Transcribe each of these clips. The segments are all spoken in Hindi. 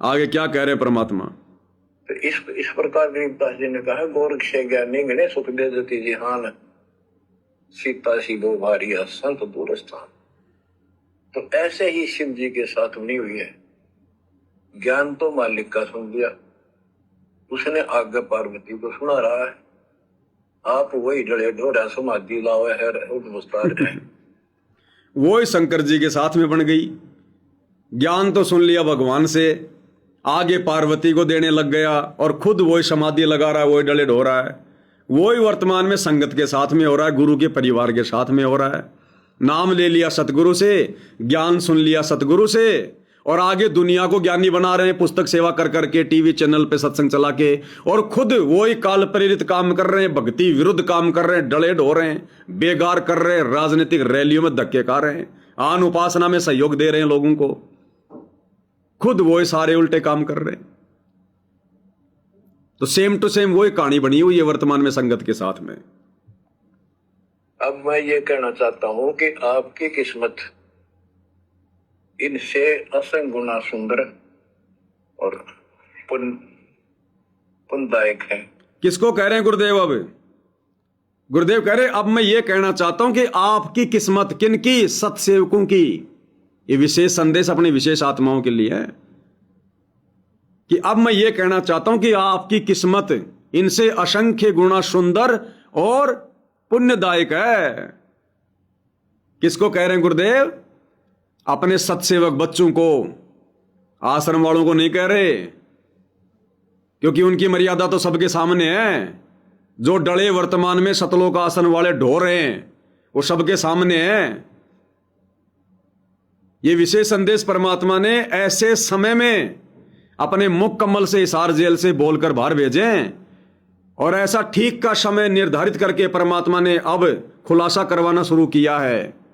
आगे क्या कह रहे परमात्मा? तो इस प्रकार गरीबदास जी ने कहा, गोरख से ज्ञानी गणे सुख दे देती जिहान, सीता सी दो भारी संत दूर स्थान। तो ऐसे ही शिव जी के साथ बनी हुई है। ज्ञान तो मालिक का सुन लिया, उसने आगे पार्वती को सुना रहा है। आप वही डले ढोरा समाधि लावे है मुस्तार है। वही शंकर जी के साथ में बन गई। ज्ञान तो सुन लिया भगवान से, आगे पार्वती को देने लग गया और खुद वही समाधि लगा रहा है, वही डले ढो रहा है। वही वर्तमान में संगत के साथ में हो रहा है, गुरु के परिवार के साथ में हो रहा है। नाम ले लिया सतगुरु से, ज्ञान सुन लिया सतगुरु से, और आगे दुनिया को ज्ञानी बना रहे हैं, पुस्तक सेवा कर करके, टीवी चैनल पे सत्संग चला के, और खुद वही काल प्रेरित काम कर रहे हैं, भक्ति विरुद्ध काम कर रहे हैं, डले ढो रहे हैं, बेगार कर रहे हैं, राजनीतिक रैलियों में धक्के खा रहे हैं, आन उपासना में सहयोग दे रहे हैं लोगों को, खुद वही सारे उल्टे काम कर रहे हैं। तो सेम टू सेम वही कहानी बनी हुई है वर्तमान में संगत के साथ में। अब मैं ये कहना चाहता हूं कि आपकी किस्मत इनसे असंग गुना सुंदर और पुण्यदायक है। किसको कह रहे हैं गुरुदेव? अब गुरुदेव कह रहे अब मैं ये कहना चाहता हूं कि आपकी किस्मत, किनकी? सत्सेवकों की। ये विशेष संदेश अपनी विशेष आत्माओं के लिए है कि अब मैं ये कहना चाहता हूं कि आपकी किस्मत इनसे असंख्य गुना सुंदर और पुण्यदायक है। किसको कह रहे हैं गुरुदेव? अपने सत्सेवक बच्चों को, आश्रम वालों को नहीं कह रहे, क्योंकि उनकी मर्यादा तो सबके सामने है। जो डले वर्तमान में सतलोक आसन वाले ढो रहे हैं, वो सबके सामने है। ये विशेष संदेश परमात्मा ने ऐसे समय में अपने मुख कमल से हिसार जेल से बोलकर बाहर भेजें, और ऐसा ठीक का समय निर्धारित करके परमात्मा ने अब खुलासा करवाना शुरू किया है।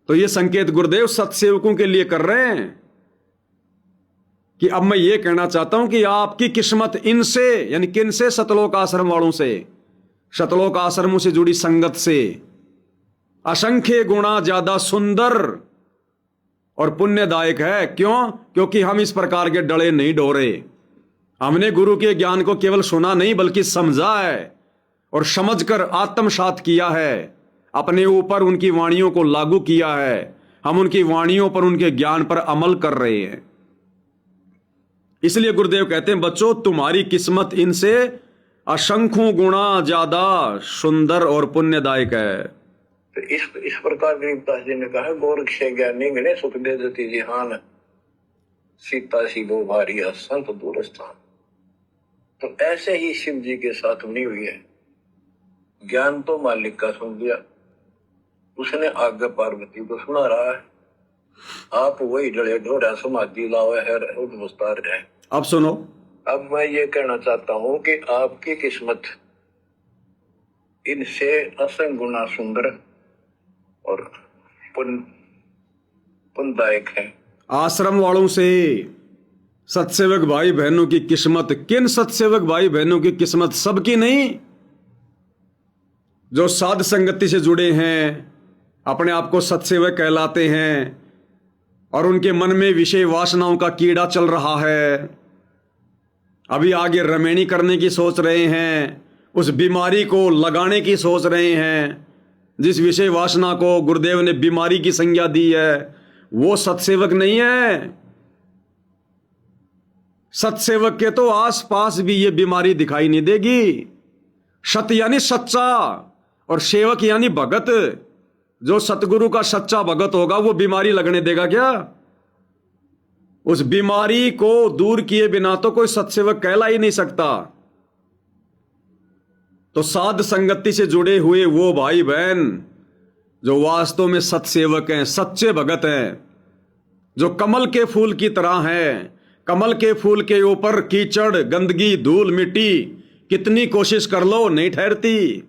तो ये संकेत गुरुदेव सत्सेवकों के लिए कर रहे हैं कि अब मैं ये कहना चाहता हूं कि आपकी किस्मत इनसे, यानी किनसे? सतलोक आश्रम वालों से, सतलोक आश्रमों से जुड़ी संगत से असंख्य गुणा ज्यादा सुंदर और पुण्यदायक है। क्यों? क्योंकि हम इस प्रकार के डले नहीं डोरे। हमने गुरु के ज्ञान को केवल सुना नहीं, बल्कि समझा है, और समझकर आत्मसात किया है, अपने ऊपर उनकी वाणियों को लागू किया है। हम उनकी वाणियों पर, उनके ज्ञान पर अमल कर रहे हैं। इसलिए गुरुदेव कहते हैं, बच्चों तुम्हारी किस्मत इनसे असंख्यों गुणा ज्यादा सुंदर और पुण्यदायक है। तो इस प्रकार गरीबदास जी ने कहा, गोरख से ज्ञानी गणे सुख दे देती जिहान, सीता सी दो भारी संत दूर स्थान। तो ऐसे ही शिव जी के साथ बनी हुई है। ज्ञान तो मालिक का सुन लिया, उसने आगे पार्वती को सुना रहा है। आप वही डले ढोरा समाधि लावे है मुस्तार है। अब सुनो, अब मैं ये कहना चाहता हूं कि आपकी किस्मत इनसे असंग गुना सुंदर और पुण्यदायक है। आश्रम वालों से सत्सेवक भाई बहनों की किस्मत, किन सत्सेवक भाई बहनों की किस्मत? सबकी नहीं। जो साध संगति से जुड़े हैं, अपने आप को सत्सेवक कहलाते हैं, और उनके मन में विषय वासनाओं का कीड़ा चल रहा है, अभी आगे रमेणी करने की सोच रहे हैं, उस बीमारी को लगाने की सोच रहे हैं, जिस विषय वासना को गुरुदेव ने बीमारी की संज्ञा दी है, वो सत्सेवक नहीं है। सत्सेवक के तो आसपास भी ये बीमारी दिखाई नहीं देगी। सत्य यानी सच्चा, और सेवक यानी भगत। जो सतगुरु का सच्चा भगत होगा वो बीमारी लगने देगा क्या? उस बीमारी को दूर किए बिना तो कोई सत्सेवक कहला ही नहीं सकता। तो साध संगति से जुड़े हुए वो भाई बहन जो वास्तव में सत्सेवक हैं, सच्चे भगत हैं, जो कमल के फूल की तरह हैं। कमल के फूल के ऊपर कीचड़, गंदगी, धूल, मिट्टी कितनी कोशिश कर लो नहीं ठहरती।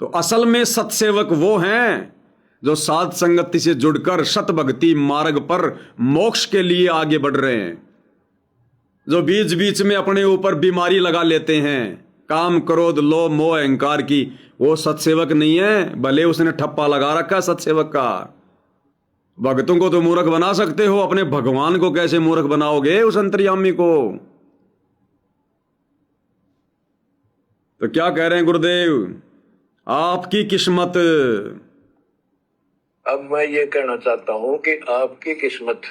तो असल में सत्सेवक वो हैं जो साध संगति से जुड़कर सत भक्ति मार्ग पर मोक्ष के लिए आगे बढ़ रहे हैं। जो बीच बीच में अपने ऊपर बीमारी लगा लेते हैं, काम, क्रोध, लोभ, मोह, अहंकार की, वो सत्सेवक नहीं है। भले उसने ठप्पा लगा रखा सत्सेवक का, भक्तों को तो मूर्ख बना सकते हो, अपने भगवान को कैसे मूर्ख बनाओगे, उस अंतर्यामी को? तो क्या कह रहे हैं गुरुदेव, आपकी किस्मत। अब मैं ये कहना चाहता हूं कि आपकी किस्मत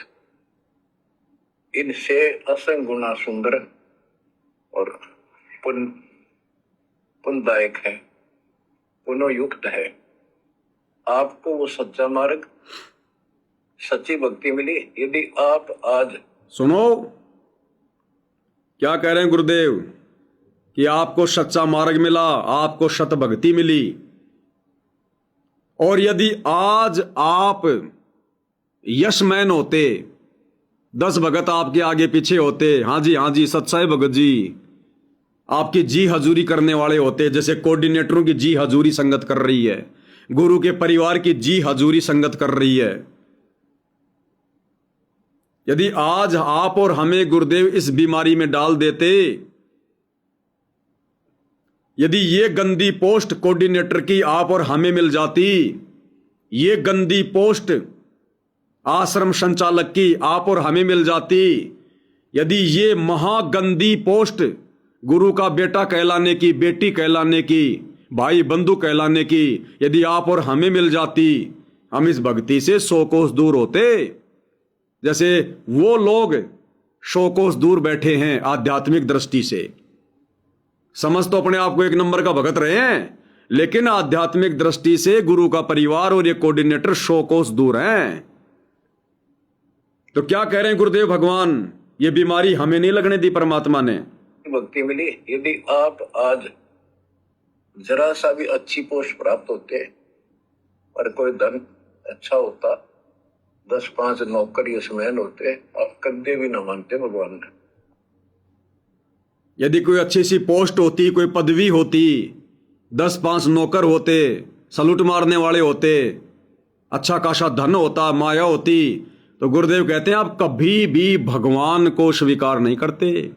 इनसे असंग गुना सुंदर और पुण्यदायक है, पुण्ययुक्त है। आपको वो सच्चा मार्ग, सच्ची भक्ति मिली यदि आप आज। सुनो क्या कह रहे हैं गुरुदेव, कि आपको सच्चा मार्ग मिला, आपको सत भक्ति मिली, और यदि आज आप यशमैन होते, 10 भगत आपके आगे पीछे होते, हाँ जी सच्चाई भगत जी, आपकी जी हजूरी करने वाले होते, जैसे कोऑर्डिनेटरों की जी हजूरी संगत कर रही है, गुरु के परिवार की जी हजूरी संगत कर रही है। यदि आज आप और हमें गुरुदेव इस बीमारी में डाल देते, यदि ये गंदी पोस्ट कोऑर्डिनेटर की आप और हमें मिल जाती, ये गंदी पोस्ट आश्रम संचालक की आप और हमें मिल जाती, यदि ये महागंदी पोस्ट गुरु का बेटा कहलाने की, बेटी कहलाने की, भाई बंधु कहलाने की यदि आप और हमें मिल जाती, हम इस भक्ति से 100 कोस दूर होते। जैसे वो लोग 100 कोस दूर बैठे हैं आध्यात्मिक दृष्टि से, समझ तो अपने आप को एक नंबर का भगत रहे हैं, लेकिन आध्यात्मिक दृष्टि से गुरु का परिवार और ये कोऑर्डिनेटर 100 कोस दूर हैं। तो क्या कह रहे हैं गुरुदेव भगवान, ये बीमारी हमें नहीं लगने दी परमात्मा ने। भक्ति मिली यदि आप आज जरा सा भी अच्छी पोस्ट प्राप्त होते और कोई धन अच्छा होता, 10-5 नौकर यशमैन होते, आप कदे भी न मानते भगवान ने। यदि कोई अच्छी सी पोस्ट होती, कोई पदवी होती, 10-5 नौकर होते, सलूट मारने वाले होते, अच्छा खासा धन होता, माया होती, तो गुरुदेव कहते हैं आप कभी भी भगवान को स्वीकार नहीं करते।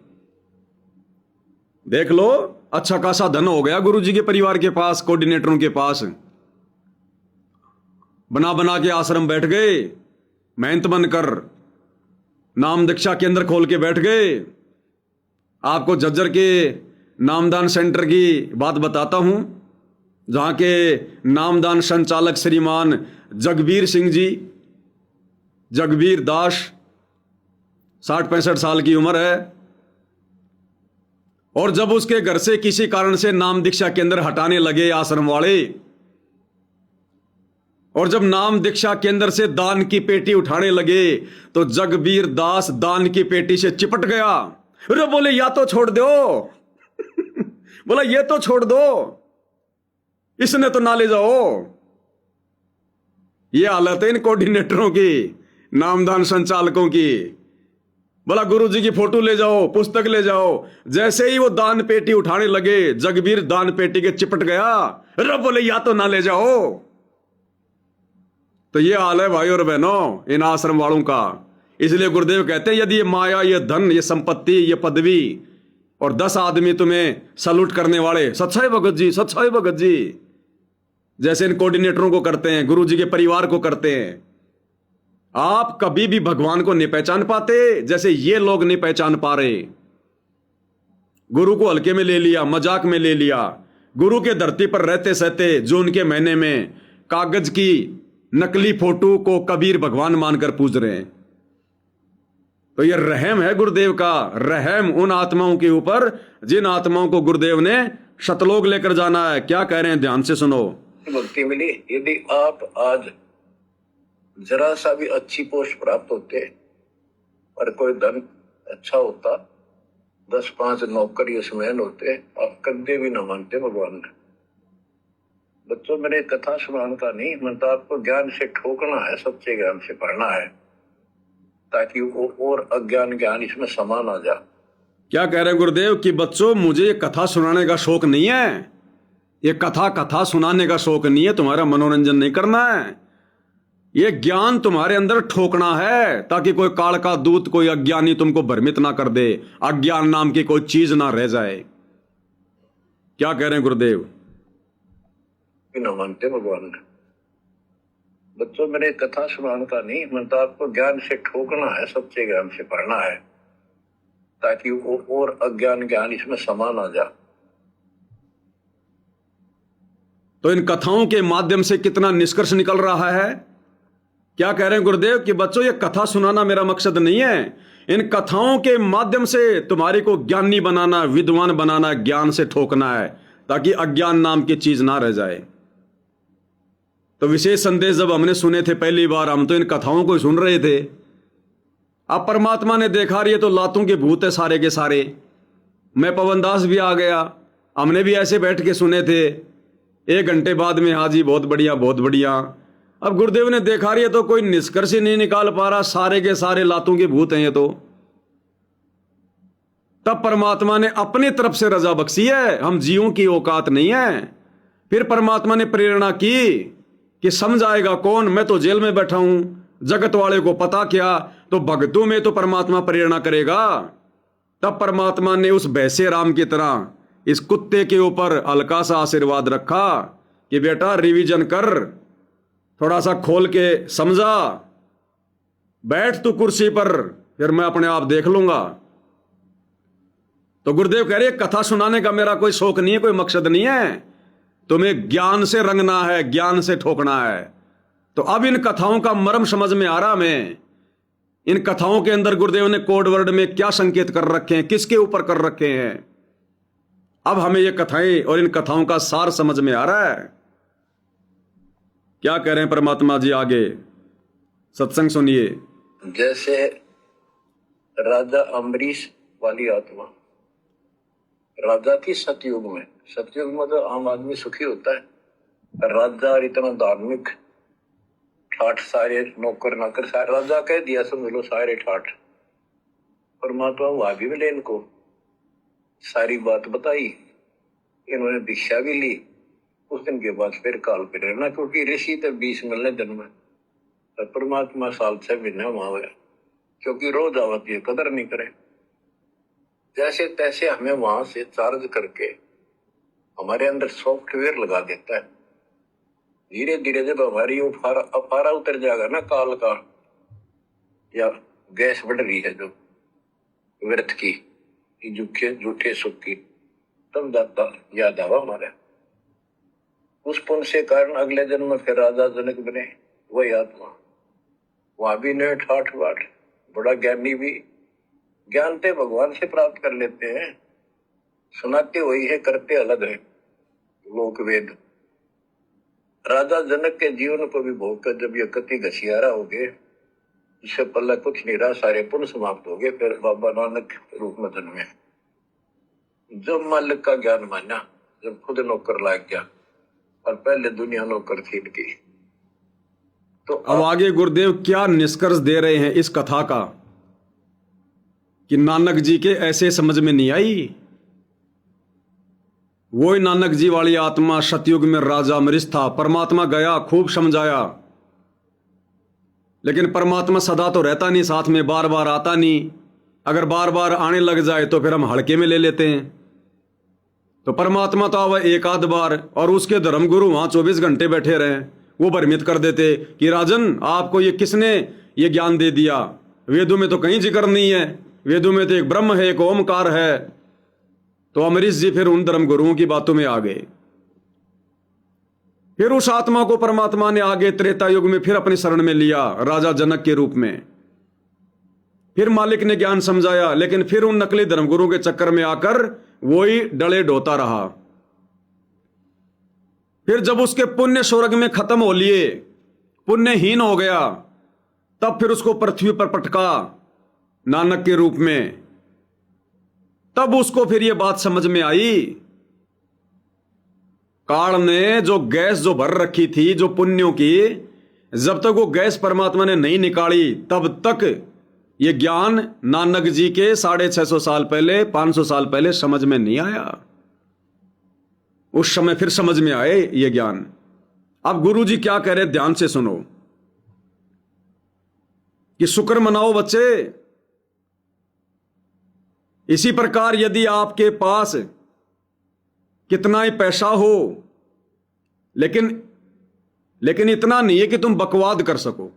देख लो, अच्छा खासा धन हो गया गुरु जी के परिवार के पास, कोऑर्डिनेटरों के पास, बना बना के आश्रम बैठ गए, मेहनत बनकर नाम दीक्षा केंद्र खोल के बैठ गए। आपको झज्जर के नामदान सेंटर की बात बताता हूं, जहां के नामदान संचालक श्रीमान जगबीर सिंह जी, जगबीर दास, 60-65 साल की उम्र है, और जब उसके घर से किसी कारण से नाम दीक्षा केंद्र हटाने लगे आश्रम वाले, और जब नाम दीक्षा केंद्र से दान की पेटी उठाने लगे, तो जगबीर दास दान की पेटी से चिपट गया। अरे बोले या तो छोड़ दो बोला ये तो छोड़ दो, इसने तो ना ले जाओ। ये हालत है इन कोऑर्डिनेटरों की, नामदान संचालकों की। बोला गुरु जी की फोटो ले जाओ, पुस्तक ले जाओ। जैसे ही वो दान पेटी उठाने लगे, जगबीर दान पेटी के चिपट गया। अरे बोले या तो ना ले जाओ। तो ये हाल है भाई और बहनों इन आश्रम वालों का। इसलिए गुरुदेव कहते हैं यदि ये माया, ये धन, ये संपत्ति, ये पदवी और 10 आदमी तुम्हें सलूट करने वाले, सच्चाई भगत जी, सच्चाई भगत जी, जैसे इन कोऑर्डिनेटरों को करते हैं, गुरु जी के परिवार को करते हैं, आप कभी भी भगवान को नहीं पहचान पाते जैसे ये लोग नहीं पहचान पा रहे। गुरु को हल्के में ले लिया, मजाक में ले लिया। गुरु के धरती पर रहते सहते जून के महीने में कागज की नकली फोटो को कबीर भगवान मानकर पूज रहे हैं। तो यह रहम है गुरुदेव का, रहम उन आत्माओं के ऊपर जिन आत्माओं को गुरुदेव ने शतलोक लेकर जाना है। क्या कह रहे हैं, ध्यान से सुनो। भक्ति मिली यदि आप आज जरा सा भी अच्छी पोस्ट प्राप्त होते और कोई धन अच्छा होता, 10-5 नौकर यशमैन होते, आप कदे भी न मानते भगवान ने। बच्चों मेरे कथा सुनाने का नहीं, मतलब आपको ज्ञान से ठोकना है, सच्चे ज्ञान से पढ़ना है, ताकि वो और अज्ञान ज्ञान इसमें समा ना जा। क्या कह रहे हैं गुरुदेव कि बच्चों मुझे ये कथा सुनाने का शौक नहीं है, ये कथा सुनाने का शौक नहीं है, तुम्हारा मनोरंजन नहीं करना है, ये ज्ञान तुम्हारे अंदर ठोकना है, ताकि कोई काल का दूत, कोई अज्ञानी तुमको भ्रमित ना कर दे, अज्ञान नाम की कोई चीज ना रह जाए। क्या कह रहे हैं गुरुदेव? न मानते भगवान ने। बच्चों मेरे कथा सुनाने का नहीं, मैं तो आपको ज्ञान से ठोकना है, सच्चे ज्ञान से पढ़ना है, ताकि वो और अज्ञान ज्ञान इसमें समा ना जा। तो इन कथाओं के माध्यम से कितना निष्कर्ष निकल रहा है? क्या कह रहे हैं गुरुदेव कि बच्चों ये कथा सुनाना मेरा मकसद नहीं है, इन कथाओं के माध्यम से तुम्हारी को ज्ञानी बनाना, विद्वान बनाना, ज्ञान से ठोकना है, ताकि अज्ञान नाम की चीज ना रह जाए। तो विशेष संदेश जब हमने सुने थे पहली बार, हम तो इन कथाओं को सुन रहे थे। अब परमात्मा ने देखा रही है तो लातों के भूत है सारे के सारे। मैं पवन दास भी आ गया, हमने भी ऐसे बैठ के सुने थे, 1 घंटे बाद में हाँ जी बहुत बढ़िया बहुत बढ़िया। अब गुरुदेव ने देखा रही है तो कोई निष्कर्ष ही नहीं निकाल पा रहा, सारे के सारे लातों के भूत हैं ये तो। तब परमात्मा ने अपनी तरफ से रजा बख्शी है, हम जीवों की औकात नहीं है। फिर परमात्मा ने प्रेरणा की कि समझ आएगा कौन, मैं तो जेल में बैठा हूं, जगत वाले को पता क्या, तो भक्तों में तो परमात्मा प्रेरणा करेगा। तब परमात्मा ने उस भैंसे राम की तरह इस कुत्ते के ऊपर हल्का सा आशीर्वाद रखा कि बेटा रिवीजन कर, थोड़ा सा खोल के समझा, बैठ तू कुर्सी पर, फिर मैं अपने आप देख लूंगा। तो गुरुदेव कह रहे कथा सुनाने का मेरा कोई शौक नहीं है, कोई मकसद नहीं है, तुम्हें ज्ञान से रंगना है, ज्ञान से ठोकना है। तो अब इन कथाओं का मर्म समझ में आ रहा मैं, इन कथाओं के अंदर गुरुदेव ने कोड वर्ड में क्या संकेत कर रखे हैं, किसके ऊपर कर रखे हैं। अब हमें ये कथाएं और इन कथाओं का सार समझ में आ रहा है। क्या कह रहे हैं परमात्मा जी आगे, सत्संग सुनिए। जैसे राजा अम्बरीश वाली आत्मा, राजा थी सतयुग में। सतयुग में तो आम आदमी सुखी होता है, राजा और इतना धार्मिक, ठाठ सारे नौकर नाकर सारे, राजा कह दिया समझ लो सारे ठाठ। परमात्मा वहां भी मिले इनको, सारी बात बताई, इन्होंने दीक्षा भी ली। उस दिन के बाद फिर काल पे रहना, क्योंकि ऋषि तो 20 मिलने दिन में, और परमात्मा साल 6 महीने वहां हुआ, क्योंकि रोज आवती है, कदर नहीं करे। जैसे तैसे हमें वहां से चार्ज करके हमारे अंदर सॉफ्टवेयर लगा देता है। धीरे धीरे जब हमारी अफारा उतर जाएगा ना काल का, या गैस बढ़ रही है जो व्यर्थ की, झूठे सुख की, तब जाता याद आवा हमारे। उस पुण्य से कारण अगले जन्म में फिर राजा जनक बने वही आत्मा। वहां भी ने ठाठ बाट, बड़ा ज्ञानी भी, ज्ञानते भगवान से प्राप्त कर लेते हैं, सुनाते वही है, करते अलग है लोक वेद। राजा जनक के जीवन को भी भोग कर जब ये कति घसियारा हो गए, इससे पल्ला कुछ नहीं रहा, सारे पुण्य समाप्त हो गए। फिर बाबा नानक रूप में जन्मे, जब मालिक का ज्ञान माना, जब खुद नौकर लाग गया, और पहले दुनिया नौकर थी इनकी। तो अब आगे गुरुदेव क्या निष्कर्ष दे रहे हैं इस कथा का, कि नानक जी के ऐसे समझ में नहीं आई। वही नानक जी वाली आत्मा सतयुग में राजा अम्बरीश था, परमात्मा गया खूब समझाया, लेकिन परमात्मा सदा तो रहता नहीं साथ में, बार बार आता नहीं। अगर बार बार आने लग जाए तो फिर हम हल्के में ले लेते हैं। तो परमात्मा तो आवा एक आध बार, और उसके धर्मगुरु वहां 24 घंटे बैठे रहे, वो भ्रमित कर देते कि राजन आपको ये किसने ये ज्ञान दे दिया, वेदों में तो कहीं जिक्र नहीं है, वेदों में तो एक ब्रह्म है, एक ओमकार है। तो अम्बरीश जी फिर उन धर्मगुरुओं की बातों में आ गए। फिर उस आत्मा को परमात्मा ने आगे त्रेता युग में फिर अपनी शरण में लिया राजा जनक के रूप में। फिर मालिक ने ज्ञान समझाया, लेकिन फिर उन नकली धर्मगुरुओं के चक्कर में आकर वही डले ढोता रहा। फिर जब उसके पुण्य स्वर्ग में खत्म हो लिए, पुण्यहीन हो गया, तब फिर उसको पृथ्वी पर पटका नानक के रूप में। तब उसको फिर यह बात समझ में आई, काल ने जो गैस जो भर रखी थी जो पुण्यों की, जब तक वो गैस परमात्मा ने नहीं निकाली तब तक ये ज्ञान नानक जी के 650 साल पहले, 500 साल पहले समझ में नहीं आया। उस समय फिर समझ में आए ये ज्ञान। अब गुरु जी क्या कह रहे, ध्यान से सुनो, कि शुक्र मनाओ बच्चे। इसी प्रकार यदि आपके पास कितना ही पैसा हो, लेकिन लेकिन इतना नहीं है कि तुम बकवाद कर सको।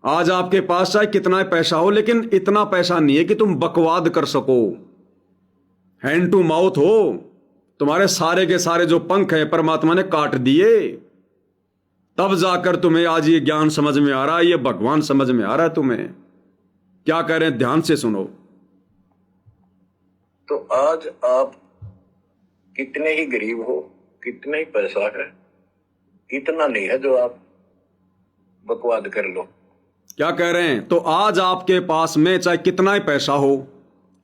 आज आपके पास चाहे कितना पैसा हो, लेकिन इतना पैसा नहीं है कि तुम बकवाद कर सको। हैंड टू माउथ हो, तुम्हारे सारे के सारे जो पंख है परमात्मा ने काट दिए, तब जाकर तुम्हें आज ये ज्ञान समझ में आ रहा है, ये भगवान समझ में आ रहा है तुम्हें। क्या कह रहे हैं, ध्यान से सुनो। तो आज आप कितने ही गरीब हो, कितना ही पैसा है, इतना नहीं है जो आप बकवाद कर लो। क्या कह रहे हैं, तो आज आपके पास में चाहे कितना ही पैसा हो,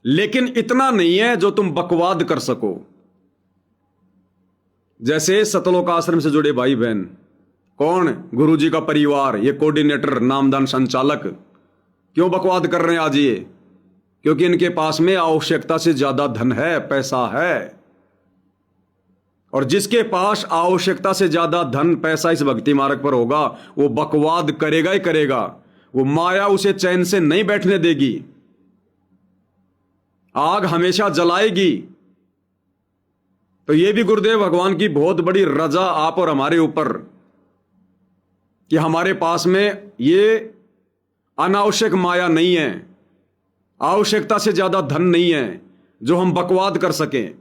लेकिन इतना नहीं है जो तुम बकवाद कर सको। जैसे सतलोक आश्रम से जुड़े भाई बहन, कौन, गुरुजी का परिवार, ये कोऑर्डिनेटर, नामदान संचालक, क्यों बकवाद कर रहे हैं आज ये? क्योंकि इनके पास में आवश्यकता से ज्यादा धन है, पैसा है। और जिसके पास आवश्यकता से ज्यादा धन पैसा इस भक्ति मार्ग पर होगा, वो बकवाद करेगा ही करेगा। वो माया उसे चैन से नहीं बैठने देगी, आग हमेशा जलाएगी। तो ये भी गुरुदेव भगवान की बहुत बड़ी रजा आप और हमारे ऊपर, कि हमारे पास में ये अनावश्यक माया नहीं है, आवश्यकता से ज्यादा धन नहीं है जो हम बकवाद कर सकें।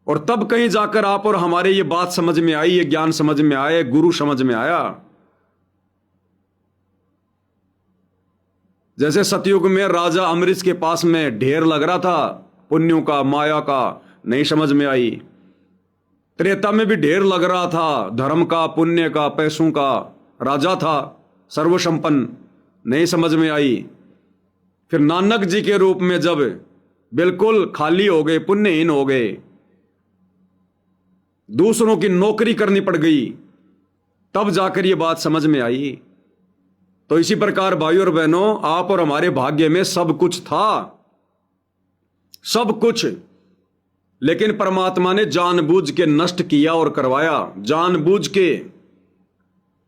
और तब कहीं जाकर आप और हमारे ये बात समझ में आई, ये ज्ञान समझ में आया, गुरु समझ में आया। जैसे सतयुग में राजा अमरीश के पास में ढेर लग रहा था पुण्यों का, माया का, नहीं समझ में आई। त्रेता में भी ढेर लग रहा था धर्म का, पुण्य का, पैसों का, राजा था सर्वसंपन्न, नहीं समझ में आई। फिर नानक जी के रूप में जब बिल्कुल खाली हो गए, पुण्यहीन हो गए, दूसरों की नौकरी करनी पड़ गई, तब जाकर ये बात समझ में आई। तो इसी प्रकार भाइयों और बहनों, आप और हमारे भाग्य में सब कुछ था, सब कुछ, लेकिन परमात्मा ने जानबूझ के नष्ट किया और करवाया, जानबूझ के।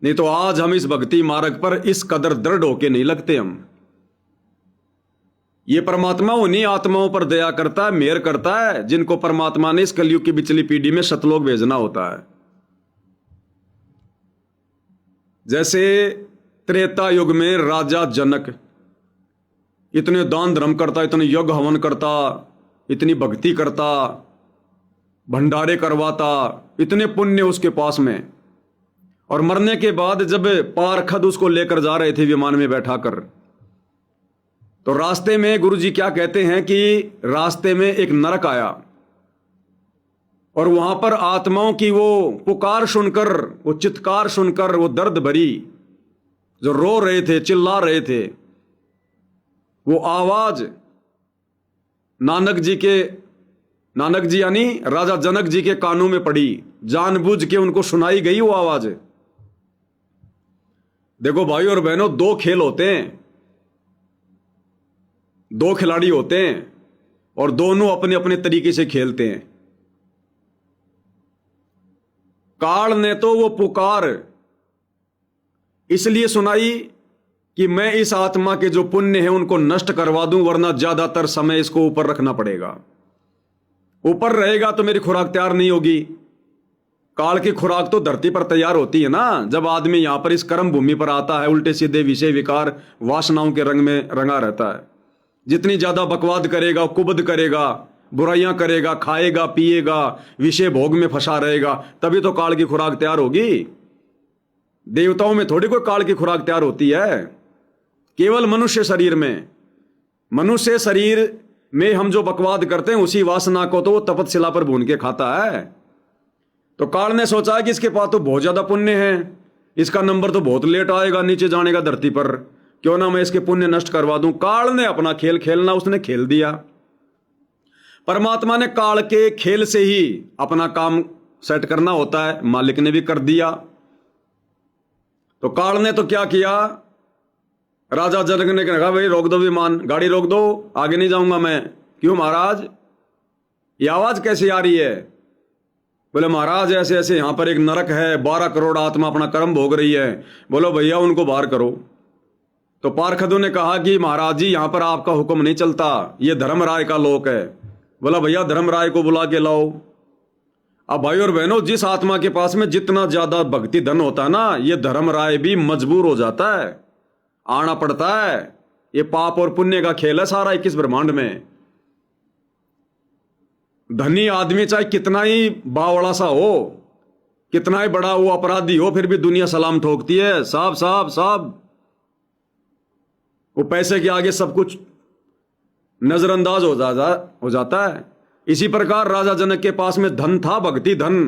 नहीं तो आज हम इस भक्ति मार्ग पर इस कदर दृढ़ होके नहीं लगते। हम ये परमात्मा उन्हीं आत्माओं पर दया करता है, मेहर करता है, जिनको परमात्मा ने इस कलयुग की पिछली पीढ़ी में सतलोक भेजना होता है। जैसे त्रेता युग में राजा जनक इतने दान धर्म करता, इतने यज्ञ हवन करता, इतनी भक्ति करता, भंडारे करवाता, इतने पुण्य उसके पास में। और मरने के बाद जब पारखद उसको लेकर जा रहे थे विमान में बैठाकर, तो रास्ते में गुरुजी क्या कहते हैं कि रास्ते में एक नरक आया, और वहां पर आत्माओं की वो पुकार सुनकर, वो चित्कार सुनकर, वो दर्द भरी जो रो रहे थे, चिल्ला रहे थे, वो आवाज नानक जी यानी राजा जनक जी के कानों में पड़ी, जानबूझ के उनको सुनाई गई वो आवाज। देखो भाई और बहनों, दो खेल होते हैं, दो खिलाड़ी होते हैं, और दोनों अपने अपने तरीके से खेलते हैं। काल ने तो वो पुकार इसलिए सुनाई कि मैं इस आत्मा के जो पुण्य है उनको नष्ट करवा दूं, वरना ज्यादातर समय इसको ऊपर रखना पड़ेगा। ऊपर रहेगा तो मेरी खुराक तैयार नहीं होगी। काल की खुराक तो धरती पर तैयार होती है ना, जब आदमी यहां पर इस कर्म भूमि पर आता है, उल्टे सीधे विषय विकार वासनाओं के रंग में रंगा रहता है। जितनी ज्यादा बकवाद करेगा, कुबद करेगा, बुराइयां करेगा, खाएगा, पिएगा, विषय भोग में फंसा रहेगा, तभी तो काल की खुराक तैयार होगी। देवताओं में थोड़ी कोई काल की खुराक तैयार होती है, केवल मनुष्य शरीर में। मनुष्य शरीर में हम जो बकवाद करते हैं, उसी वासना को तो वो तपतशिला पर भून के खाता है। तो काल ने सोचा है कि इसके पास तो बहुत ज्यादा पुण्य है, इसका नंबर तो बहुत लेट आएगा नीचे जाने का धरती पर, क्यों ना मैं इसके पुण्य नष्ट करवा दूं। काल ने अपना खेल खेलना उसने खेल दिया। परमात्मा ने काल के खेल से ही अपना काम सेट करना होता है, मालिक ने भी कर दिया। तो काल ने तो क्या किया, राजा जनक ने कहा भाई रोक दो विमान, गाड़ी रोक दो, आगे नहीं जाऊंगा मैं। क्यों महाराज, ये आवाज कैसी आ रही है? बोले महाराज ऐसे ऐसे यहां पर एक नरक है, 12 करोड़ आत्मा अपना कर्म भोग रही है। बोलो भैया उनको बाहर करो। तो पारखदों ने कहा कि महाराज जी यहां पर आपका हुक्म नहीं चलता, ये धर्मराय का लोक है। बोला भैया धर्मराय को बुला के लाओ। अब भाई और बहनों, जिस आत्मा के पास में जितना ज्यादा भक्ति धन होता है ना, ये धर्मराय भी मजबूर हो जाता है, आना पड़ता है। ये पाप और पुण्य का खेल है सारा 21 ब्रह्मांड में। धनी आदमी चाहे कितना ही बावड़ा सा हो, कितना ही बड़ा वो अपराधी हो, फिर भी दुनिया सलाम ठोकती है, साहब साहब साहब। वो पैसे के आगे सब कुछ नजरअंदाज हो जाता है। इसी प्रकार राजा जनक के पास में धन था, भक्ति धन।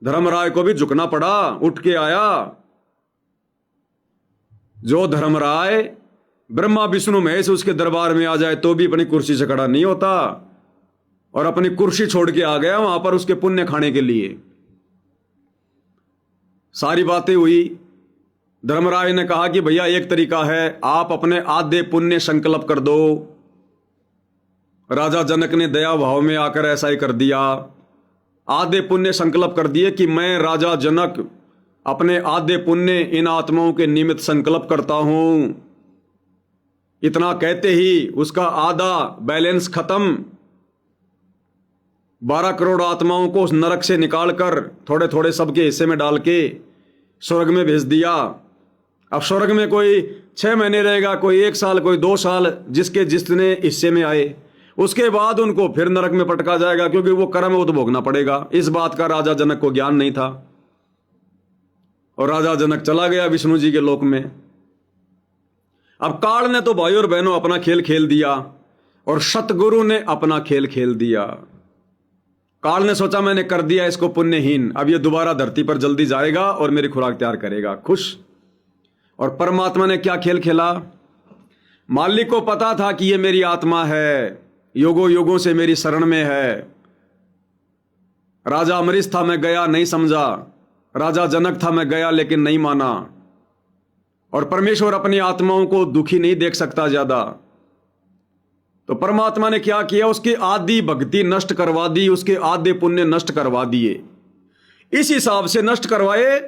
धर्मराय को भी झुकना पड़ा, उठ के आया। जो धर्मराय ब्रह्मा विष्णु महेश उसके दरबार में आ जाए तो भी अपनी कुर्सी से खड़ा नहीं होता, और अपनी कुर्सी छोड़ के आ गया वहां पर उसके पुण्य खाने के लिए। सारी बातें हुई। धर्मराय ने कहा कि भैया एक तरीका है, आप अपने आधे पुण्य संकल्प कर दो। राजा जनक ने दया भाव में आकर ऐसा ही कर दिया। आधे पुण्य संकल्प कर दिए कि मैं राजा जनक अपने आधे पुण्य इन आत्माओं के निमित्त संकल्प करता हूं। इतना कहते ही उसका आधा बैलेंस खत्म। 12 करोड़ आत्माओं को उस नरक से निकालकर थोड़े थोड़े सबके हिस्से में डाल के स्वर्ग में भेज दिया। अब स्वर्ग में कोई 6 महीने रहेगा, कोई 1 साल, कोई 2 साल, जिसके जितने हिस्से में आए। उसके बाद उनको फिर नरक में पटका जाएगा, क्योंकि वो कर्म है, वो तो भोगना पड़ेगा। इस बात का राजा जनक को ज्ञान नहीं था, और राजा जनक चला गया विष्णु जी के लोक में। अब काल ने तो भाई और बहनों अपना खेल खेल दिया, और सतगुरु ने अपना खेल खेल दिया। काल ने सोचा मैंने कर दिया इसको पुण्यहीन, अब ये दोबारा धरती पर जल्दी जाएगा और मेरी खुराक तैयार करेगा, खुश। और परमात्मा ने क्या खेल खेला? मालिक को पता था कि ये मेरी आत्मा है, युगों युगों से मेरी शरण में है। राजा अमरीश था, मैं गया, नहीं समझा। राजा जनक था, मैं गया लेकिन नहीं माना। और परमेश्वर अपनी आत्माओं को दुखी नहीं देख सकता ज्यादा। तो परमात्मा ने क्या किया? उसकी आधी भक्ति नष्ट करवा दी, उसके आधे पुण्य नष्ट करवा दिए। इस हिसाब से नष्ट करवाए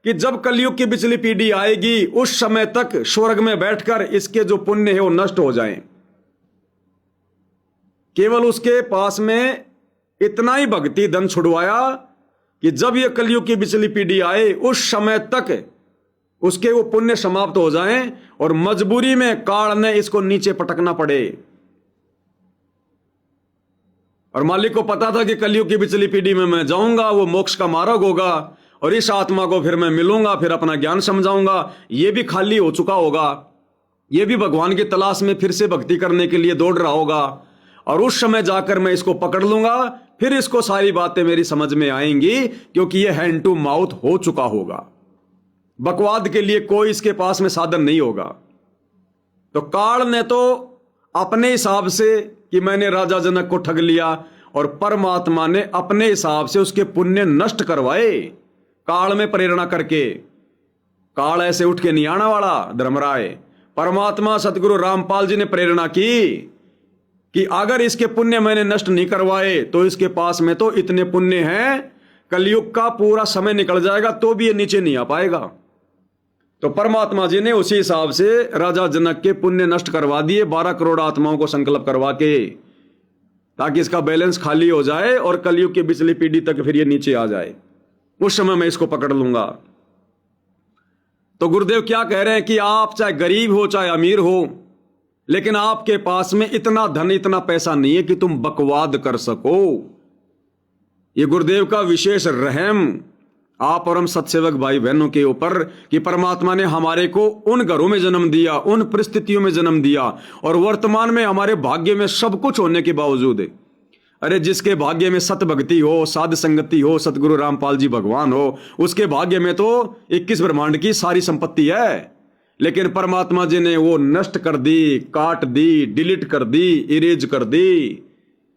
कि जब कलयुग की पिछली पीढ़ी आएगी उस समय तक स्वर्ग में बैठकर इसके जो पुण्य है वो नष्ट हो जाएं। केवल उसके पास में इतना ही भक्ति धन छुड़वाया कि जब ये कलयुग की पिछली पीढ़ी आए उस समय तक उसके वो पुण्य समाप्त हो जाएं, और मजबूरी में काल ने इसको नीचे पटकना पड़े। और मालिक को पता था कि कलयुग की पिछली पीढ़ी में मैं जाऊंगा, वो मोक्ष का मार्ग होगा, और इस आत्मा को फिर मैं मिलूंगा, फिर अपना ज्ञान समझाऊंगा। ये भी खाली हो चुका होगा, ये भी भगवान की तलाश में फिर से भक्ति करने के लिए दौड़ रहा होगा, और उस समय जाकर मैं इसको पकड़ लूंगा, फिर इसको सारी बातें मेरी समझ में आएंगी, क्योंकि ये हैंड टू माउथ हो चुका होगा। बकवाद के लिए कोई इसके पास में साधन नहीं होगा। तो काल ने तो अपने हिसाब से कि मैंने राजा जनक को ठग लिया, और परमात्मा ने अपने हिसाब से उसके पुण्य नष्ट करवाए काल में प्रेरणा करके। काल ऐसे उठ के नहीं आने वाला धर्मराय। परमात्मा सतगुरु रामपाल जी ने प्रेरणा की कि अगर इसके पुण्य मैंने नष्ट नहीं करवाए तो इसके पास में तो इतने पुण्य हैं, कलयुग का पूरा समय निकल जाएगा तो भी ये नीचे नहीं आ पाएगा। तो परमात्मा जी ने उसी हिसाब से राजा जनक के पुण्य नष्ट करवा दिए, 12 करोड़ आत्माओं को संकल्प करवा के, ताकि इसका बैलेंस खाली हो जाए और कलयुग की पिछली पीढ़ी तक फिर ये नीचे आ जाए। उस समय मैं इसको पकड़ लूंगा। तो गुरुदेव क्या कह रहे हैं कि आप चाहे गरीब हो चाहे अमीर हो, लेकिन आपके पास में इतना धन इतना पैसा नहीं है कि तुम बकवाद कर सको। ये गुरुदेव का विशेष रहम आप और हम सत्सेवक भाई बहनों के ऊपर कि परमात्मा ने हमारे को उन घरों में जन्म दिया, उन परिस्थितियों में जन्म दिया, और वर्तमान में हमारे भाग्य में सब कुछ होने के बावजूद, अरे जिसके भाग्य में सत भक्ति हो, साध संगति हो, सतगुरु रामपाल जी भगवान हो, उसके भाग्य में तो 21 ब्रह्मांड की सारी संपत्ति है। लेकिन परमात्मा जी ने वो नष्ट कर दी, काट दी, डिलीट कर दी, इरेज कर दी।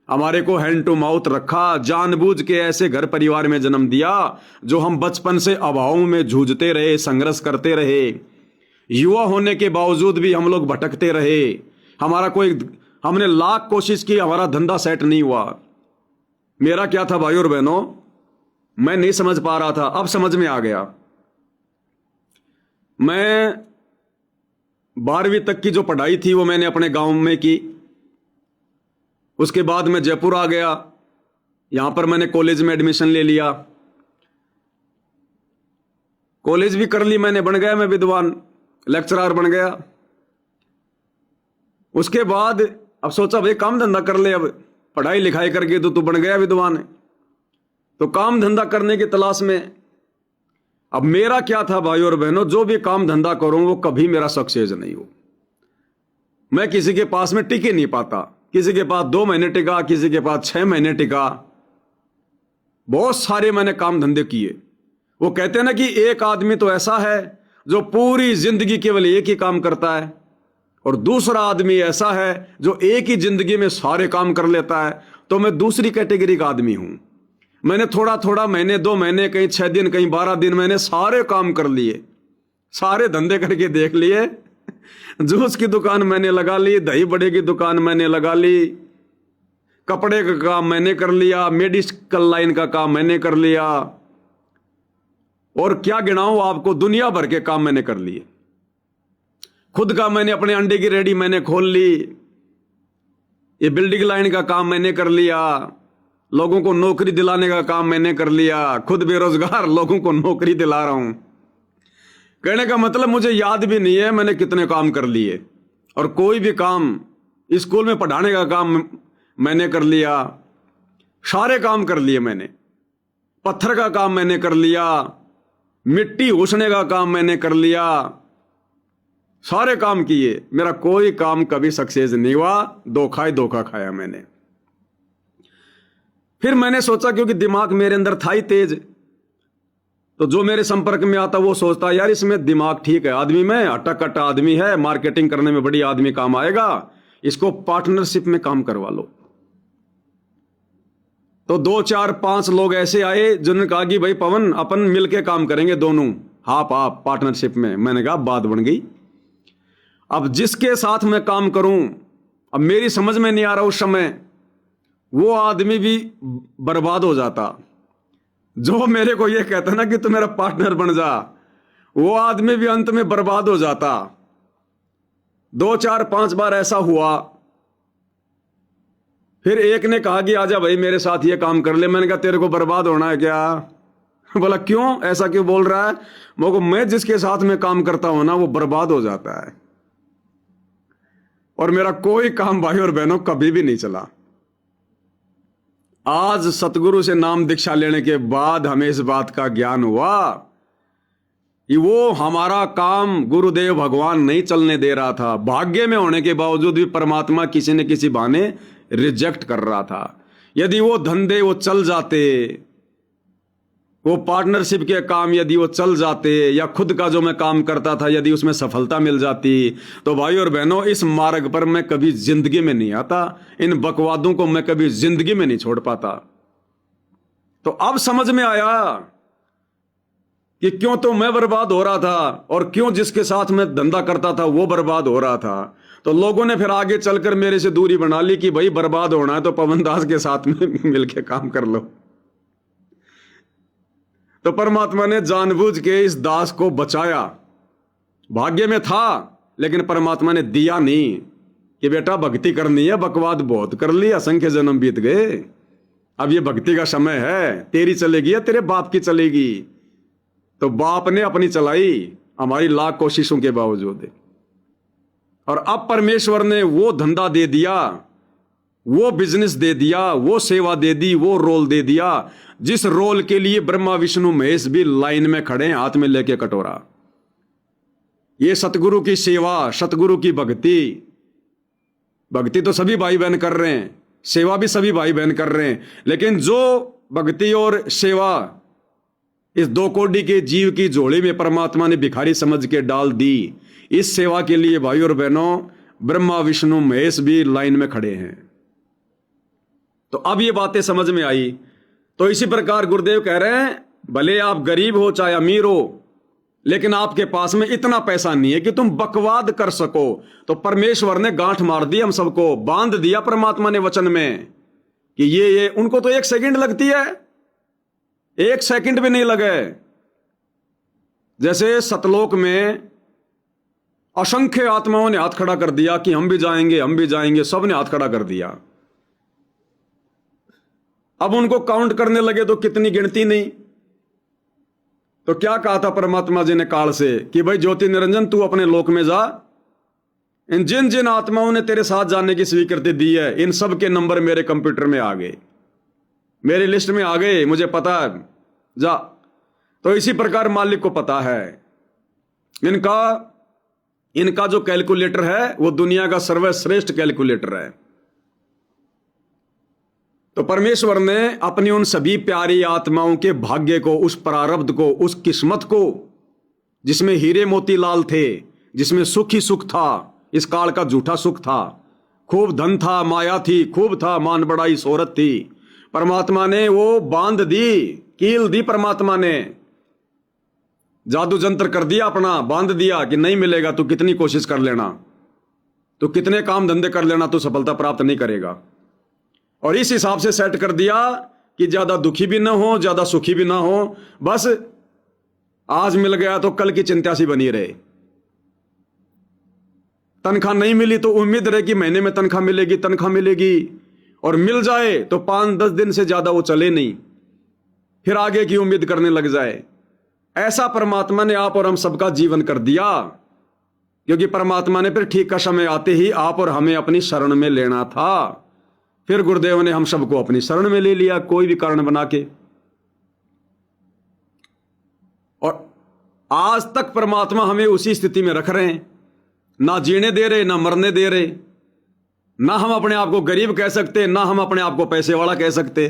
हमारे को हैंड टू माउथ रखा, जानबूझ के ऐसे घर परिवार में जन्म दिया जो हम बचपन से अभावों में जूझते रहे, संघर्ष करते रहे। युवा होने के बावजूद भी हम लोग भटकते रहे। हमने लाख कोशिश की, हमारा धंधा सेट नहीं हुआ। मेरा क्या था भाई और बहनों, मैं नहीं समझ पा रहा था, अब समझ में आ गया। मैं 12वीं तक की जो पढ़ाई थी वो मैंने अपने गांव में की। उसके बाद मैं जयपुर आ गया, यहां पर मैंने कॉलेज में एडमिशन ले लिया, कॉलेज भी कर ली मैंने, बन गया मैं विद्वान, लेक्चरर बन गया। उसके बाद अब सोचा भाई काम धंधा कर ले, अब पढ़ाई लिखाई करके तो तू बन गया विद्वान है, तो काम धंधा करने की तलाश में। अब मेरा क्या था भाई और बहनों, जो भी काम धंधा करूं वो कभी मेरा सक्सेस नहीं हो। मैं किसी के पास में टिक ही नहीं पाता, किसी के पास 2 महीने टिका, किसी के पास 6 महीने टिका। बहुत सारे मैंने काम धंधे किए। वो कहते हैं ना कि एक आदमी तो ऐसा है जो पूरी जिंदगी केवल एक ही काम करता है, और दूसरा आदमी ऐसा है जो एक ही जिंदगी में सारे काम कर लेता है। तो मैं दूसरी कैटेगरी का आदमी हूं। मैंने थोड़ा थोड़ा, महीने 2 महीने, कहीं 6 दिन, कहीं 12 दिन, मैंने सारे काम कर लिए, सारे धंधे करके देख लिए। जूस की दुकान मैंने लगा ली, दही बड़े की दुकान मैंने लगा ली, कपड़े का काम मैंने कर लिया, मेडिकल लाइन का काम मैंने कर लिया, और क्या गिनाऊं आपको, दुनिया भर के काम मैंने कर लिए। खुद का मैंने अपने अंडे की रेडी मैंने खोल ली, ये बिल्डिंग लाइन का काम मैंने कर लिया, लोगों को नौकरी दिलाने का काम मैंने कर लिया, खुद बेरोजगार लोगों को नौकरी दिला रहा हूं। कहने का मतलब मुझे याद भी नहीं है मैंने कितने काम कर लिए। और कोई भी काम, स्कूल में पढ़ाने का काम मैंने कर लिया, सारे काम कर लिए मैंने। पत्थर का काम मैंने कर लिया, मिट्टी घुसने का काम मैंने कर लिया, सारे काम किए। मेरा कोई काम कभी सक्सेस नहीं हुआ, धोखा ही धोखा खाया मैंने। फिर मैंने सोचा, क्योंकि दिमाग मेरे अंदर था ही तेज, तो जो मेरे संपर्क में आता वो सोचता यार इसमें दिमाग ठीक है, आदमी में अट्टा कट्टा आदमी है, मार्केटिंग करने में बड़ी आदमी काम आएगा, इसको पार्टनरशिप में काम करवा लो। तो 2 4 5 लोग ऐसे आए जिन्होंने कहा कि भाई पवन अपन मिलके काम करेंगे दोनों, हाफ हाफ पार्टनरशिप में। मैंने कहा बात बन गई। अब जिसके साथ मैं काम करूं, अब मेरी समझ में नहीं आ रहा उस समय, वो आदमी भी बर्बाद हो जाता। जो मेरे को ये कहता ना कि तू मेरा पार्टनर बन जा, वो आदमी भी अंत में बर्बाद हो जाता। 2 4 5 बार ऐसा हुआ। फिर एक ने कहा कि आजा भाई मेरे साथ ये काम कर ले। मैंने कहा तेरे को बर्बाद होना है क्या? बोला क्यों, ऐसा क्यों बोल रहा है? मैं जिसके साथ में काम करता हूं ना वो बर्बाद हो जाता है, और मेरा कोई काम भाई और बहनों कभी भी नहीं चला। आज सतगुरु से नाम दीक्षा लेने के बाद हमें इस बात का ज्ञान हुआ कि वो हमारा काम गुरुदेव भगवान नहीं चलने दे रहा था। भाग्य में होने के बावजूद भी परमात्मा किसी न किसी बहाने रिजेक्ट कर रहा था। यदि वो धंधे वो चल जाते, वो पार्टनरशिप के काम यदि वो चल जाते, या खुद का जो मैं काम करता था यदि उसमें सफलता मिल जाती, तो भाई और बहनों इस मार्ग पर मैं कभी जिंदगी में नहीं आता, इन बकवादों को मैं कभी जिंदगी में नहीं छोड़ पाता। तो अब समझ में आया कि क्यों तो मैं बर्बाद हो रहा था और क्यों जिसके साथ मैं धंधा करता था वो बर्बाद हो रहा था। तो लोगों ने फिर आगे चलकर मेरे से दूरी बना ली कि भाई बर्बाद होना है तो पवन दास के साथ में मिलकर काम कर लो। तो परमात्मा ने जानबूझ के इस दास को बचाया। भाग्य में था लेकिन परमात्मा ने दिया नहीं कि बेटा भक्ति करनी है, बकवाद बहुत कर ली, असंख्य जन्म बीत गए, अब ये भक्ति का समय है, तेरी चलेगी या तेरे बाप की चलेगी। तो बाप ने अपनी चलाई हमारी लाख कोशिशों के बावजूद, और अब परमेश्वर ने वो धंधा दे दिया, वो बिजनेस दे दिया, वो सेवा दे दी, वो रोल दे दिया जिस रोल के लिए ब्रह्मा विष्णु महेश भी लाइन में खड़े हैं हाथ में लेके कटोरा। ये सतगुरु की सेवा, सतगुरु की भक्ति, भक्ति तो सभी भाई बहन कर रहे हैं, सेवा भी सभी भाई बहन कर रहे हैं, लेकिन जो भक्ति और सेवा इस 2 कोड़ी के जीव की झोली में परमात्मा ने भिखारी समझ के डाल दी, इस सेवा के लिए भाई और बहनों ब्रह्मा विष्णु महेश भी लाइन में खड़े हैं। तो अब ये बातें समझ में आई। तो इसी प्रकार गुरुदेव कह रहे हैं भले आप गरीब हो चाहे अमीर हो, लेकिन आपके पास में इतना पैसा नहीं है कि तुम बकवाद कर सको। तो परमेश्वर ने गांठ मार दी, हम सबको बांध दिया परमात्मा ने वचन में कि ये उनको तो 1 सेकंड लगती है, 1 सेकंड भी नहीं लगे। जैसे सतलोक में असंख्य आत्माओं ने हाथ खड़ा कर दिया कि हम भी जाएंगे, हम भी जाएंगे, सबने हाथ खड़ा कर दिया। अब उनको काउंट करने लगे तो कितनी गिनती नहीं। तो क्या कहा था परमात्मा जी ने काल से कि भाई ज्योति निरंजन तू अपने लोक में जा, इन जिन जिन आत्माओं ने तेरे साथ जाने की स्वीकृति दी है इन सब के नंबर मेरे कंप्यूटर में आ गए, मेरी लिस्ट में आ गए, मुझे पता है, जा। तो इसी प्रकार मालिक को पता है, इनका जो कैलकुलेटर है वो दुनिया का सर्वश्रेष्ठ कैलकुलेटर है। तो परमेश्वर ने अपनी उन सभी प्यारी आत्माओं के भाग्य को, उस प्रारब्ध को, उस किस्मत को जिसमें हीरे मोती लाल थे, जिसमें सुख ही सुख था, इस काल का झूठा सुख था, खूब धन था, माया थी, खूब था, मान बड़ाई शोहरत थी, परमात्मा ने वो बांध दी, कील दी, परमात्मा ने जादू जंत्र कर दिया, अपना बांध दिया कि नहीं मिलेगा, तू कितनी कोशिश कर लेना, तू कितने काम धंधे कर लेना, तू सफलता प्राप्त नहीं करेगा। और इस हिसाब से सेट कर दिया कि ज्यादा दुखी भी ना हो, ज्यादा सुखी भी ना हो, बस आज मिल गया तो कल की चिंता सी बनी रहे। तनख्वाह नहीं मिली तो उम्मीद रहे कि महीने में तनख्वाह मिलेगी, तनख्वाह मिलेगी, और मिल जाए तो 5-10 दिन से ज्यादा वो चले नहीं, फिर आगे की उम्मीद करने लग जाए। ऐसा परमात्मा ने आप और हम सबका जीवन कर दिया, क्योंकि परमात्मा ने फिर ठीक का समय आते ही आप और हमें अपनी शरण में लेना था। फिर गुरुदेव ने हम सबको अपनी शरण में ले लिया, कोई भी कारण बना के। और आज तक परमात्मा हमें उसी स्थिति में रख रहे हैं, ना जीने दे रहे, ना मरने दे रहे। ना हम अपने आप को गरीब कह सकते, ना हम अपने आप को पैसे वाला कह सकते,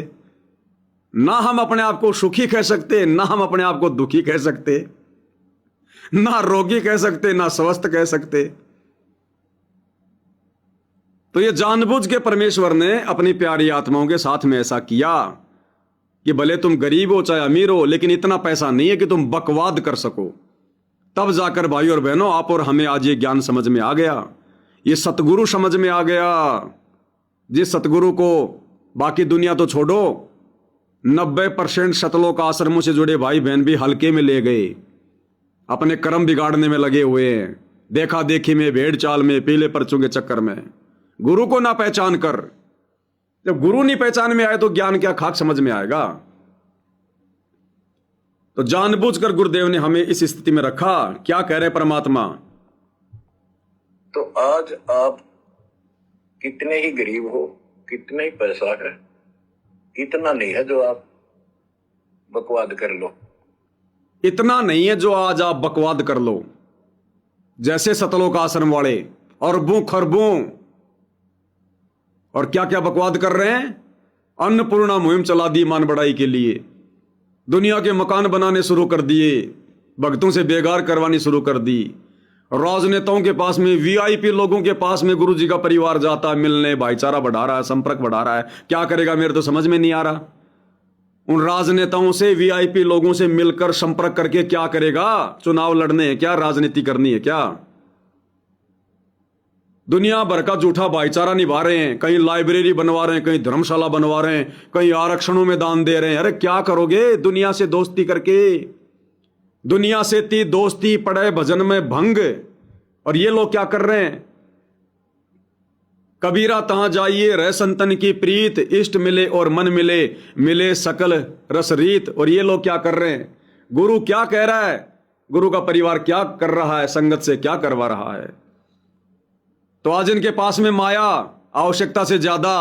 ना हम अपने आप को सुखी कह सकते, ना हम अपने आप को दुखी कह सकते, ना रोगी कह सकते, ना स्वस्थ कह सकते। तो ये जानबूझ के परमेश्वर ने अपनी प्यारी आत्माओं के साथ में ऐसा किया कि भले तुम गरीब हो चाहे अमीर हो, लेकिन इतना पैसा नहीं है कि तुम बकवाद कर सको। तब जाकर भाई और बहनों आप और हमें आज ये ज्ञान समझ में आ गया, ये सतगुरु समझ में आ गया, जिस सतगुरु को बाकी दुनिया तो छोड़ो, 90% शतलोक आश्रमों से जुड़े भाई बहन भी हल्के में ले गए, अपने कर्म बिगाड़ने में लगे हुए हैं, देखा देखी में, भेड़ चाल में, पीले पर्चों के चक्कर में, गुरु को ना पहचान कर। जब गुरु नहीं पहचान में आए तो ज्ञान क्या खाक समझ में आएगा। तो जानबूझकर गुरुदेव ने हमें इस स्थिति में रखा। क्या कह रहे परमात्मा? तो आज आप कितने ही गरीब हो, कितने ही पैसा है, इतना नहीं है जो आप बकवाद कर लो, इतना नहीं है जो आज आप बकवाद कर लो। जैसे सतलोक आश्रम वाले अरबों खरबों और क्या क्या बकवाद कर रहे हैं। अन्नपूर्णा मुहिम चला दी मान बढ़ाई के लिए, दुनिया के मकान बनाने शुरू कर दिए, भक्तों से बेगार करवानी शुरू कर दी, राजनेताओं के पास में, वीआईपी लोगों के पास में गुरु जी का परिवार जाता है मिलने, भाईचारा बढ़ा रहा है, संपर्क बढ़ा रहा है। क्या करेगा मेरे तो समझ में नहीं आ रहा। उन राजनेताओं से, वीआईपी लोगों से मिलकर संपर्क करके क्या करेगा? चुनाव लड़ने हैं क्या? राजनीति करनी है क्या? दुनिया भर का झूठा भाईचारा निभा रहे हैं, कहीं लाइब्रेरी बनवा रहे हैं, कहीं धर्मशाला बनवा रहे हैं, कहीं आरक्षणों में दान दे रहे हैं। अरे क्या करोगे दुनिया से दोस्ती करके? दुनिया से ती दोस्ती पड़े भजन में भंग। और ये लोग क्या कर रहे हैं? कबीरा तहां जाइए रह संतन की प्रीत, इष्ट मिले और मन मिले, मिले सकल रसरीत। और ये लोग क्या कर रहे हैं? गुरु क्या कह रहा है, गुरु का परिवार क्या कर रहा है, संगत से क्या करवा रहा है। तो आज इनके पास में माया आवश्यकता से ज्यादा,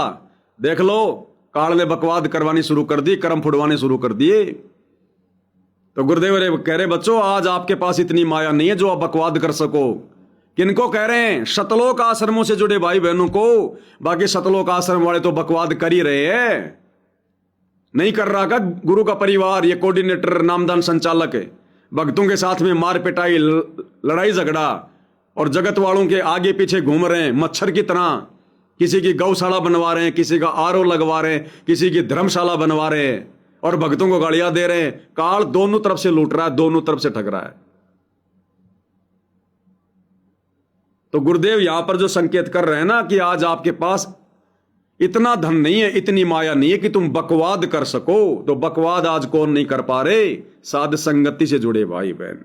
देख लो काल ने बकवाद करवानी शुरू कर दी, कर्म फुड़वाने शुरू कर दिए। तो गुरुदेव कह रहे बच्चों आज आपके पास इतनी माया नहीं है जो आप बकवाद कर सको। किनको कह रहे हैं? शतलोक आश्रमों से जुड़े भाई बहनों को। बाकी शतलोक आश्रम वाले तो बकवाद कर ही रहे हैं। नहीं कर रहा का गुरु का परिवार, ये कोऑर्डिनेटर, नामदान संचालक है, भक्तों के साथ में मार पिटाई, लड़ाई झगड़ा, और जगत वालों के आगे पीछे घूम रहे हैं मच्छर की तरह। किसी की गौशाला बनवा रहे हैं, किसी का आरओ लगवा रहे हैं, किसी की धर्मशाला बनवा रहे हैं, और भक्तों को गालियां दे रहे हैं। काल दोनों तरफ से लूट रहा है, दोनों तरफ से ठग रहा है। तो गुरुदेव यहां पर जो संकेत कर रहे हैं ना कि आज आपके पास इतना धन नहीं है, इतनी माया नहीं है कि तुम बकवाद कर सको। तो बकवाद आज कौन नहीं कर पा रहे? साध संगति से जुड़े भाई बहन।